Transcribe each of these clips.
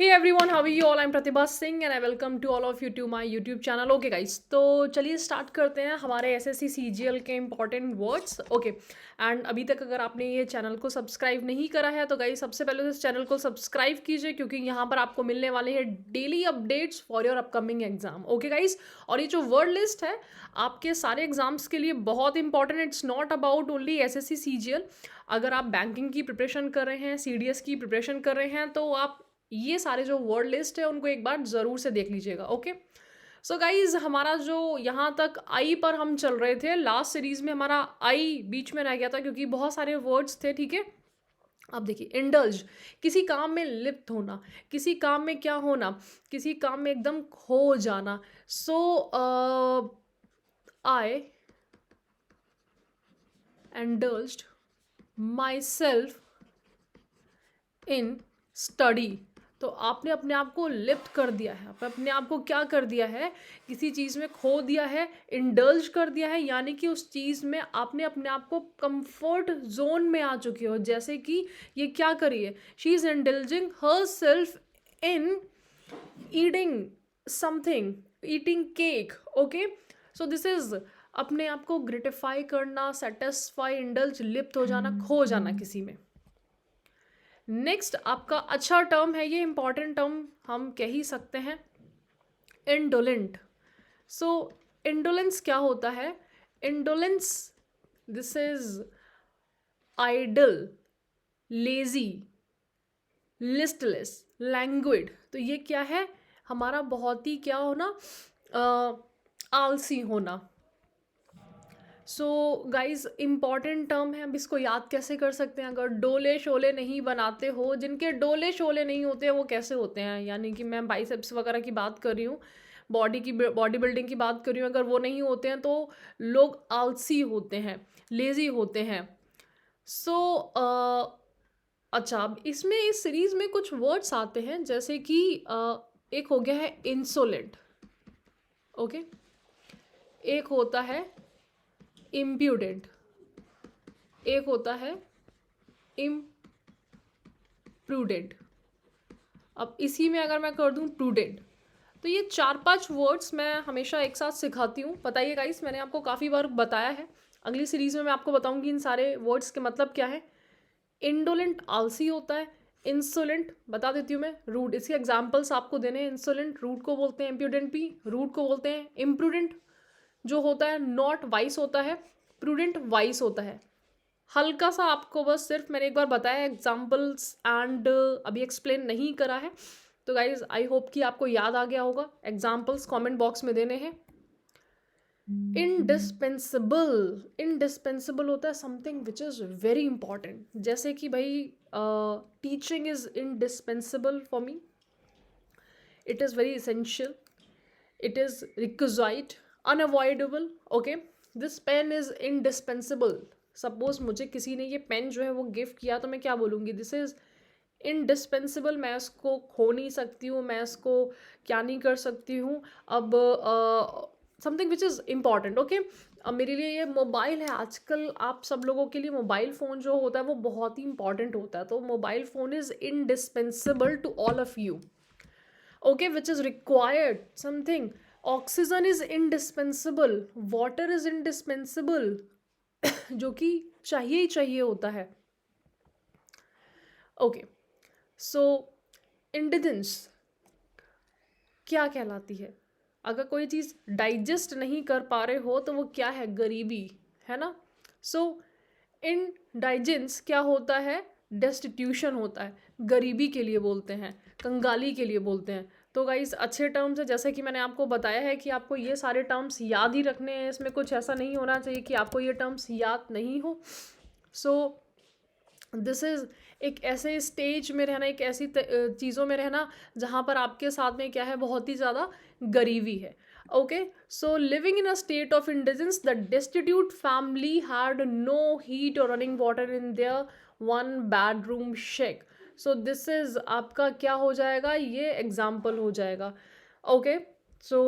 Hey everyone, how are you all? I'm Pratibha Singh and I welcome to all of you to my YouTube channel. Okay guys, तो चलिए start करते हैं हमारे SSC CGL के important words. Okay and अभी तक अगर आपने ये चैनल को सब्सक्राइब नहीं करा है तो गाइस सबसे पहले तो इस चैनल को सब्सक्राइब कीजिए क्योंकि यहाँ पर आपको मिलने वाले हैं daily updates for your upcoming exam. Okay guys, और ये जो वर्ड लिस्ट है आपके सारे एग्जाम्स के लिए बहुत important. It's not about only SSC CGL. अगर आप बैंकिंग की प्रिपरेशन कर रहे हैं, सीडीएस की प्रिपरेशन कर रहे हैं तो आप ये सारे जो वर्ड लिस्ट है उनको एक बार ज़रूर से देख लीजिएगा. ओके सो गाइज, हमारा जो यहाँ तक आई पर हम चल रहे थे, लास्ट सीरीज में हमारा आई बीच में रह गया था क्योंकि बहुत सारे वर्ड्स थे. ठीक है, अब देखिए, इंडल्ज किसी काम में लिप्त होना, किसी काम में क्या होना, किसी काम में एकदम खो जाना. सो आई indulged myself in study. तो आपने अपने आप को लिप्त कर दिया है, आपने अपने आप को क्या कर दिया है, किसी चीज़ में खो दिया है, इंडल्ज कर दिया है, यानी कि उस चीज़ में आपने अपने आप को कंफर्ट जोन में आ चुके हो. जैसे कि ये क्या करिए, she is indulging her self in eating something, eating cake. Okay so this is अपने आप को ग्रेटिफाई करना, सेटिस्फाई, इंडल्ज, लिप्त हो जाना, खो जाना किसी में. नेक्स्ट आपका अच्छा टर्म है, ये इंपॉर्टेंट टर्म हम कह ही सकते हैं, इंडोलेंट. सो इंडोलेंस क्या होता है? Indolence, this is idle, lazy, listless, languid. तो ये क्या है? हमारा बहुत ही क्या होना, आलसी होना. सो गाइज, इम्पॉर्टेंट टर्म है. अब इसको याद कैसे कर सकते हैं? अगर डोले शोले नहीं बनाते हो, जिनके डोले शोले नहीं होते हैं वो कैसे होते हैं? यानी कि मैं बाइसेप्स वगैरह की बात कर रही हूँ, बॉडी बिल्डिंग की बात कर रही हूँ. अगर वो नहीं होते हैं तो लोग आलसी होते हैं, लेज़ी होते हैं. सो अच्छा, अब इसमें इस सीरीज में कुछ वर्ड्स आते हैं जैसे कि एक हो गया है इंसोलेंट. ओके, एक होता है इम्प्यूडेंट, एक होता है इम्प्रूडेंट. अब इसी में अगर मैं कर दूं प्रूडेंट, तो ये 4-5 वर्ड्स मैं हमेशा एक साथ सिखाती हूँ. बताइए गाइस, मैंने आपको काफ़ी बार बताया है. अगली सीरीज में मैं आपको बताऊंगी इन सारे वर्ड्स के मतलब क्या है. इंडोलेंट आलसी होता है, इंसोलेंट बता देती हूँ मैं, रूड. इसके एग्जाम्पल्स आपको देने हैं. इंसोलेंट रूड को बोलते हैं, इम्प्यूडेंट भी रूड को बोलते हैं. इम्प्रूडेंट जो होता है नॉट वाइस होता है, प्रूडेंट वाइस होता है. हल्का सा आपको बस सिर्फ मैंने एक बार बताया एग्जाम्पल्स एंड अभी एक्सप्लेन नहीं करा है. तो गाइज आई होप कि आपको याद आ गया होगा. एग्जाम्पल्स कमेंट बॉक्स में देने हैं. इंडिस्पेंसिबल, इंडिस्पेंसिबल होता है something which is very important. जैसे कि भाई teaching is indispensable for me, it is very essential, it is requisite, unavoidable. Okay, this pen is indispensable. Suppose मुझे किसी ने ये पेन जो है वो गिफ्ट किया तो मैं क्या बोलूँगी? This is indispensable. मैं इसको खो नहीं सकती हूँ, मैं इसको क्या नहीं कर सकती हूँ. अब something which is important. Okay, अब मेरे लिए ये मोबाइल है. आजकल आप सब लोगों के लिए मोबाइल फ़ोन जो होता है वो बहुत ही इंपॉर्टेंट होता है. तो mobile phone is indispensable to all of you. Okay, which is required something. Oxygen is indispensable, water is indispensable, जो कि चाहिए ही चाहिए होता है. ओके सो इंडिजेंस क्या कहलाती है? अगर कोई चीज़ डाइजेस्ट नहीं कर पा रहे हो तो वो क्या है? गरीबी है ना. सो इनडाइजेंस क्या होता है? डेस्टिट्यूशन होता है. गरीबी के लिए बोलते हैं, कंगाली के लिए बोलते हैं. तो गाइस, अच्छे टर्म्स है. जैसे कि मैंने आपको बताया है कि आपको ये सारे टर्म्स याद ही रखने हैं. इसमें कुछ ऐसा नहीं होना चाहिए कि आपको ये टर्म्स याद नहीं हो. सो दिस इज़ एक ऐसे स्टेज में रहना, एक ऐसी चीज़ों में रहना जहाँ पर आपके साथ में क्या है? बहुत ही ज़्यादा गरीबी है. Okay so living in a state of indigence, the destitute family had no heat or running water in their one bedroom shack. So this is आपका क्या हो जाएगा? ये एग्जाम्पल हो जाएगा. ओके सो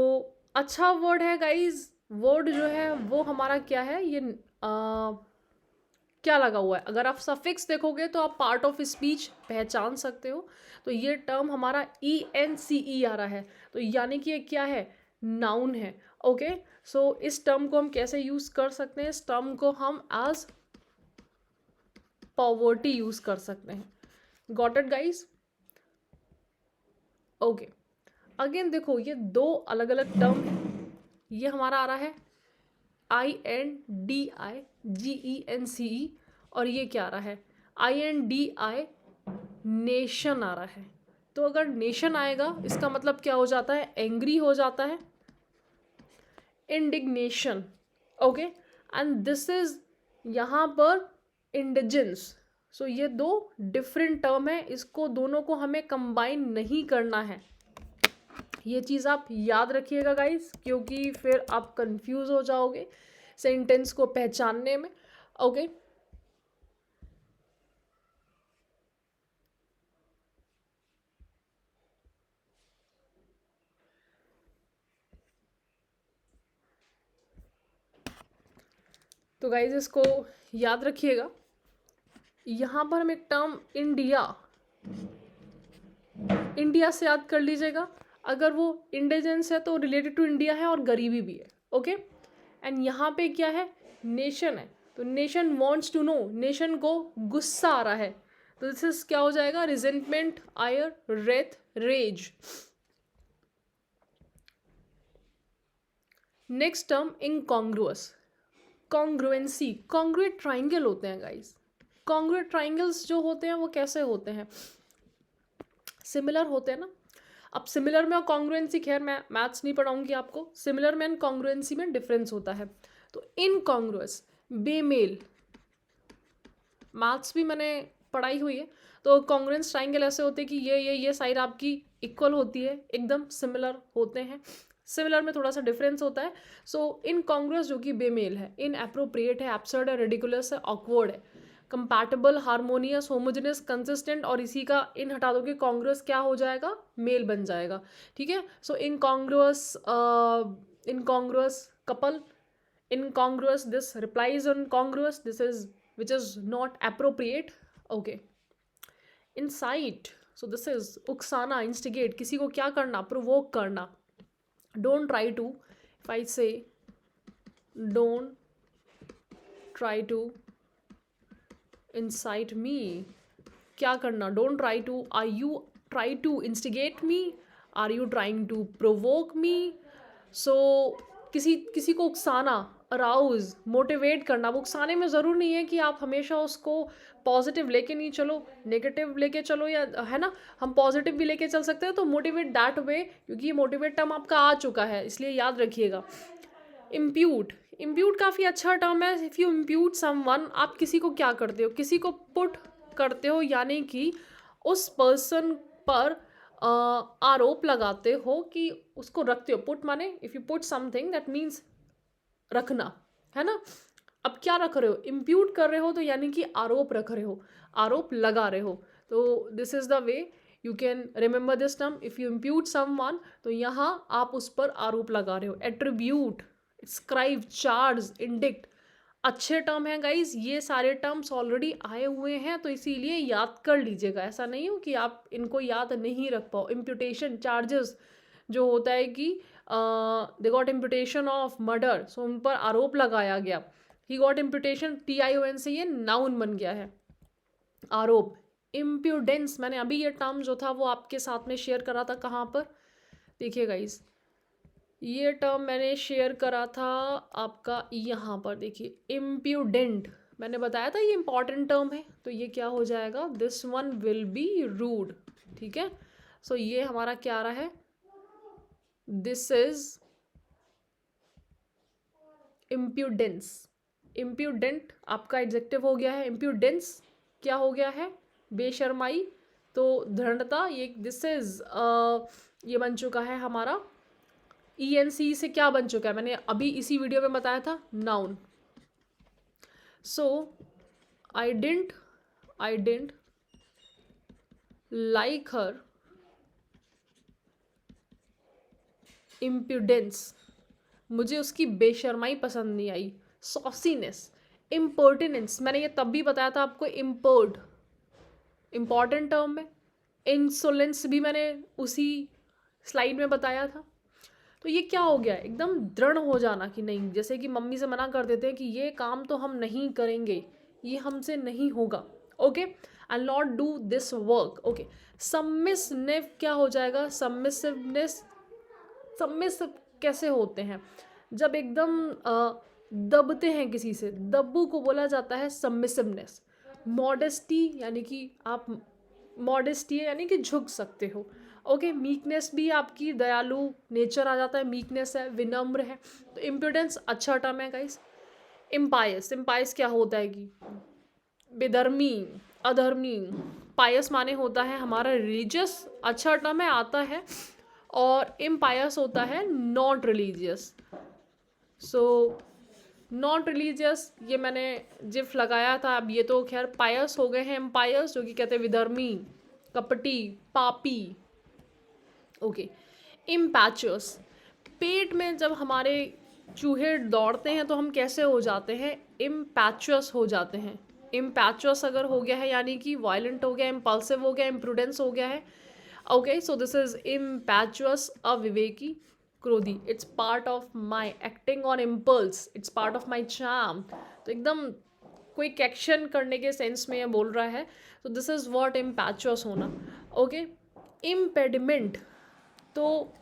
अच्छा वर्ड है गाइज. वर्ड जो है वो हमारा क्या है? ये क्या लगा हुआ है। अगर आप सफिक्स देखोगे तो आप पार्ट ऑफ स्पीच पहचान सकते हो। तो ये टर्म हमारा ENCE आ रहा है, तो यानी कि ये क्या है, नाउन है। ओके, सो इस टर्म को हम कैसे यूज कर सकते हैं, इस टर्म को हम एज पॉवर्टी यूज कर सकते हैं। Got it guys? Okay, again देखो ये दो अलग अलग टर्म है। ये हमारा आ रहा है INDIGENCE, और ये क्या आ रहा है, INDI, नेशन आ रहा है। तो अगर नेशन आएगा इसका मतलब क्या हो जाता है, एंग्री हो जाता है, indignation. Okay, and this is यहाँ पर इंडिजेंस। सो ये दो डिफरेंट टर्म है, इसको दोनों को हमें कंबाइन नहीं करना है। ये चीज़ आप याद रखिएगा गाइस, क्योंकि फिर आप कंफ्यूज हो जाओगे सेंटेंस को पहचानने में। ओके, तो गाइज इसको याद रखिएगा। यहाँ पर हम एक टर्म इंडिया, इंडिया से याद कर लीजिएगा। अगर वो इंडिजेंस है तो रिलेटेड टू इंडिया है और गरीबी भी है। ओके, एंड यहाँ पे क्या है, नेशन है, तो nation wants to know, nation को गुस्सा आ रहा है, तो दिस इज क्या हो जाएगा, resentment, ire, wrath, rage. Next term incongruous, congruency. Congruent triangle होते हैं गाइस। कॉन्ग्रुएंट ट्राइंगल्स जो होते हैं वो कैसे होते हैं, सिमिलर होते हैं ना। अब सिमिलर में और कॉन्ग्रुएंसी, खैर मैं मैथ्स नहीं पढ़ाऊंगी आपको, सिमिलर में एंड कॉन्ग्रुएंसी में डिफरेंस होता है। तो इनकॉन्ग्रुअस, बेमेल, मैथ्स भी मैंने पढ़ाई हुई है। तो कॉन्ग्रुएंस ट्राइंगल ऐसे होते हैं कि ये साइड आपकी इक्वल होती है, एकदम सिमिलर होते हैं। सिमिलर में थोड़ा सा डिफरेंस होता है। सो इनकॉन्ग्रुअस जो कि बेमेल है, इनएप्रोप्रिएट है, एब्सर्ड है, रिडिकुलस है, ऑकवर्ड है। कंपैटिबल, हार्मोनियस, होमोजेनस, कंसिस्टेंट, और इसी का इन हटा दोगे, कॉन्ग्रुअस क्या हो जाएगा, मेल बन जाएगा। ठीक है, सो इनकॉन्ग्रुअस, इनकॉन्ग्रुअस couple, incongruous, this replies on congruous, this is which is not appropriate. Okay, incite, so this is uksana, instigate, किसी को क्या करना, provoke करना। don't try to, if I say don't try to incite me, क्या करना, don't try to, are you try to instigate me, are you trying to provoke me? So किसी किसी को उकसाना, अराउज, मोटिवेट करना। वो उकसाने में ज़रूर नहीं है कि आप हमेशा उसको पॉजिटिव लेके नहीं चलो, नेगेटिव लेके चलो, या है ना, हम पॉजिटिव भी लेके चल सकते हैं। तो मोटिवेट दैट वे, क्योंकि ये मोटिवेट टर्म आपका आ चुका है, इसलिए याद रखिएगा। इम्प्यूट, इम्प्यूट काफ़ी अच्छा टर्म है। इफ़ यू इम्प्यूट समवन, आप किसी को क्या करते हो, किसी को पुट करते हो, यानी कि उस पर्सन पर आरोप लगाते हो कि उसको रखते हो। पुट माने if you put something that means रखना, है ना। अब क्या रख रहे हो, इम्प्यूट कर रहे हो, तो यानी कि आरोप रख रहे हो, आरोप लगा रहे हो। तो this is the way you can remember this term, if you impute someone, तो यहाँ आप उस पर आरोप लगा रहे हो। एट्रीब्यूट, स्क्राइब, चार्ज, इंडिक्ट, अच्छे टर्म हैं गाइज। ये सारे टर्म्स ऑलरेडी आए हुए हैं, तो इसीलिए याद कर लीजिएगा, ऐसा नहीं हो कि आप इनको याद नहीं रख पाओ। इम्प्यूटेशन, चार्जेस, जो होता है कि they got imputation of murder, so उन पर आरोप लगाया गया। ही गॉट इम्प्यूटेशन, TION से ये नाउन बन गया है, आरोप। इम्प्यूडेंस, मैंने अभी ये टर्म जो था वो आपके साथ में शेयर करा था, कहाँ पर, देखिए गाइज, ये टर्म मैंने शेयर करा था आपका यहाँ पर, देखिए, इम्प्यूडेंट। मैंने बताया था ये इंपॉर्टेंट टर्म है, तो ये क्या हो जाएगा, this one will be rude. ठीक है, सो ये हमारा क्या आ रहा है, दिस इज इम्प्यूडेंस। इम्प्यूडेंट आपका एडजेक्टिव हो गया है, इम्प्यूडेंस क्या हो गया है, बेशर्माई। तो दृढ़ता, ये दिस इज ये बन चुका है हमारा, ENC से क्या बन चुका है, मैंने अभी इसी वीडियो में बताया था, noun. So I didn't like her impudence, मुझे उसकी बेशर्माई पसंद नहीं आई। सॉसीनेस, इम्पर्टिनेंस, मैंने ये तब भी बताया था आपको, इम्पॉर्टेंट टर्म है। इंसोलेंस भी मैंने उसी स्लाइड में बताया था। तो ये क्या हो गया, एकदम दृढ़ हो जाना कि नहीं, जैसे कि मम्मी से मना कर देते हैं कि ये काम तो हम नहीं करेंगे, ये हमसे नहीं होगा, okay, I not do this work, okay. Submissive क्या हो जाएगा, सबमिसिवनेस, सबमिसिव कैसे होते हैं, जब एकदम दबते हैं किसी से, दब्बू को बोला जाता है सबमिसिवनेस। मॉडेस्टी यानी कि आप, मॉडेस्टी है यानी कि झुक सकते हो, ओके। मीकनेस भी आपकी दयालु नेचर आ जाता है, मीकनेस है, विनम्र है। तो इम्प्रूडेंस अच्छा टर्म है गाइस। इम्पायस, इम्पायस क्या होता है कि बेधर्मी, अधर्मी। पायस माने होता है हमारा रिलीजियस, अच्छा टर्म है, आता है। और इम्पायस होता है not religious. So not religious, ये मैंने जिफ लगाया था। अब ये तो खैर पायस हो गए हैं, एम्पायर्स जो कि कहते हैं विधर्मी, कपटी, पापी, ओके। इम्पैचुअस, पेट में जब हमारे चूहे दौड़ते हैं तो हम कैसे हो जाते हैं, इम्पैचुअस हो जाते हैं। इम्पैचुअस अगर हो गया है यानी कि वायलेंट हो गया, इम्पल्सिव हो गया, इम्प्रूडेंस हो गया है, ओके। सो दिस इज इम्पैचुअस, अविवेकी, क्रोधी। It's part of my acting on impulse, it's part of my charm. तो एकदम क्विक एक्शन करने के सेंस में ये बोल रहा है। तो दिस इज व्हाट इम्पैचुअस होना, ओके। इम्पेडिमेंट, तो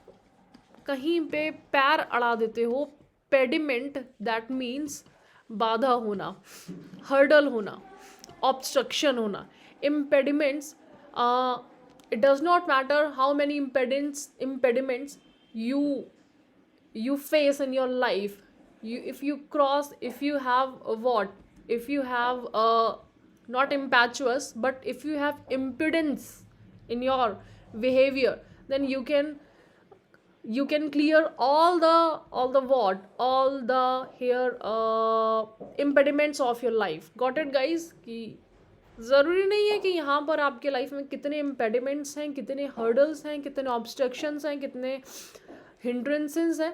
कहीं पे पैर अड़ा देते हो, पेडिमेंट दैट मीन्स बाधा होना, हर्डल होना, ऑब्स्ट्रक्शन होना। Impediments, it does not matter how many impediments you face in your life. If you cross, if you have if you have not impetuous, but if you have impedance in your behavior, then you can clear all the here impediments of your life. Got it guys? कि ज़रूरी नहीं है कि यहाँ पर आपके life में कितने इम्पेडिमेंट्स हैं, कितने हर्डल्स हैं, कितने ऑब्स्ट्रक्शंस हैं, कितने हिंड्रेंसेस हैं।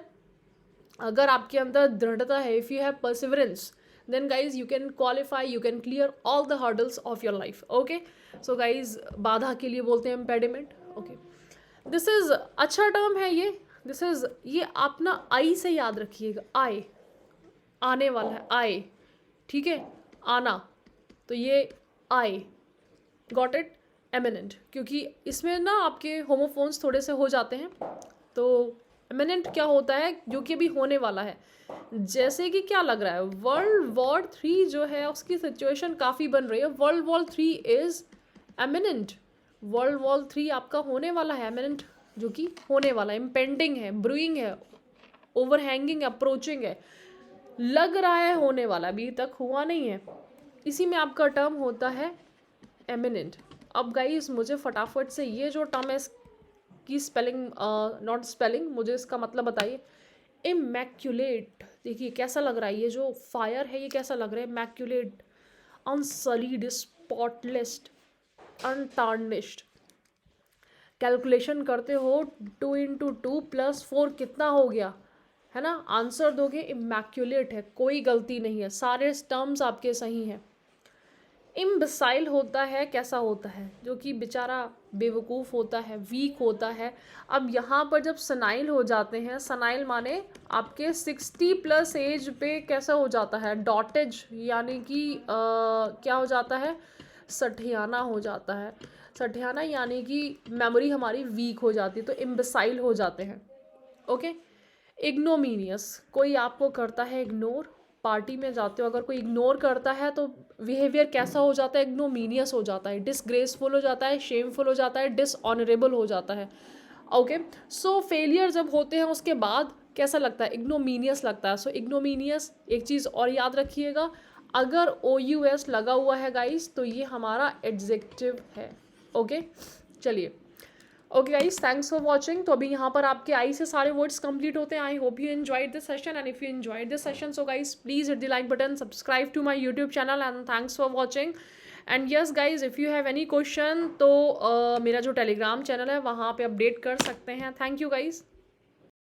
अगर आपके अंदर दृढ़ता है, if you have perseverance, then guys you can qualify, you can clear all the hurdles of your life, okay. So guys बाधा के लिए बोलते हैं इम्पेडिमेंट, ओके। दिस इज अच्छा टर्म है ये, दिस इज, ये आप ना आई से याद रखिएगा, आई, आने वाला है, आई, ठीक है, आना, तो ये आई, गॉट इट। एमिनेंट, क्योंकि इसमें ना आपके होमोफोन्स थोड़े से हो जाते हैं। तो एमिनेंट क्या होता है, जो कि अभी होने वाला है। जैसे कि क्या लग रहा है, वर्ल्ड वॉर 3 जो है उसकी सिचुएशन काफ़ी बन रही है। World war 3 is eminent, world war 3 आपका होने वाला है, एमिनेंट जो कि होने वाला है, इम्पेंडिंग है, ब्रूइंग है, ओवरहैंगिंग, अप्रोचिंग है, लग रहा है होने वाला, अभी तक हुआ नहीं है। इसी में आपका टर्म होता है एमिनेंट। अब गाइस मुझे फटाफट से ये जो टर्म है इसकी स्पेलिंग, नॉट स्पेलिंग, मुझे इसका मतलब बताइए। इमैक्युलेट, देखिए कैसा लग रहा है, ये जो फायर है ये कैसा लग रहा है, इमैक्युलेट, अनसलीड, स्पॉटलेस, अनटार्निश्ड। कैलकुलेशन करते हो 2 × 2 + 4 कितना हो गया, है ना, आंसर दोगे इमैक्युलेट है, कोई गलती नहीं है, सारे टर्म्स आपके सही हैं। इम्बेसाइल होता है, कैसा होता है, जो कि बेचारा बेवकूफ़ होता है, वीक होता है। अब यहाँ पर जब सनाइल हो जाते हैं, सनाइल माने आपके 60+ एज पे कैसा हो जाता है, डॉटेज, यानी कि क्या हो जाता है, सठियाना हो जाता है। सठियाना यानी कि मेमोरी हमारी वीक हो जाती है, तो इम्बेसाइल हो जाते हैं, ओके। इग्नोमीनियस, कोई आपको करता है इग्नोर, पार्टी में जाते हो अगर कोई इग्नोर करता है तो बिहेवियर कैसा हो जाता है, इग्नोमीनियस हो जाता है, डिसग्रेसफुल हो जाता है, शेमफुल हो जाता है, डिसऑनरेबल हो जाता है, ओके। सो फेलियर जब होते हैं उसके बाद कैसा लगता है, इग्नोमीनियस लगता है। सो इग्नोमीनियस, एक चीज़ और याद रखिएगा, अगर OUS लगा हुआ है गाइस तो ये हमारा एडजेक्टिव है, ओके। चलिए, okay guys, thanks for watching. तो अभी यहाँ पर आपके आई से सारे वर्ड्स कंप्लीट होते हैं। I hope you enjoyed this session, and if you enjoyed this session, so guys please hit the like button, subscribe to my YouTube channel, and thanks for watching. And yes guys, if you have any question तो मेरा जो Telegram channel है वहाँ पे update कर सकते हैं। Thank you guys.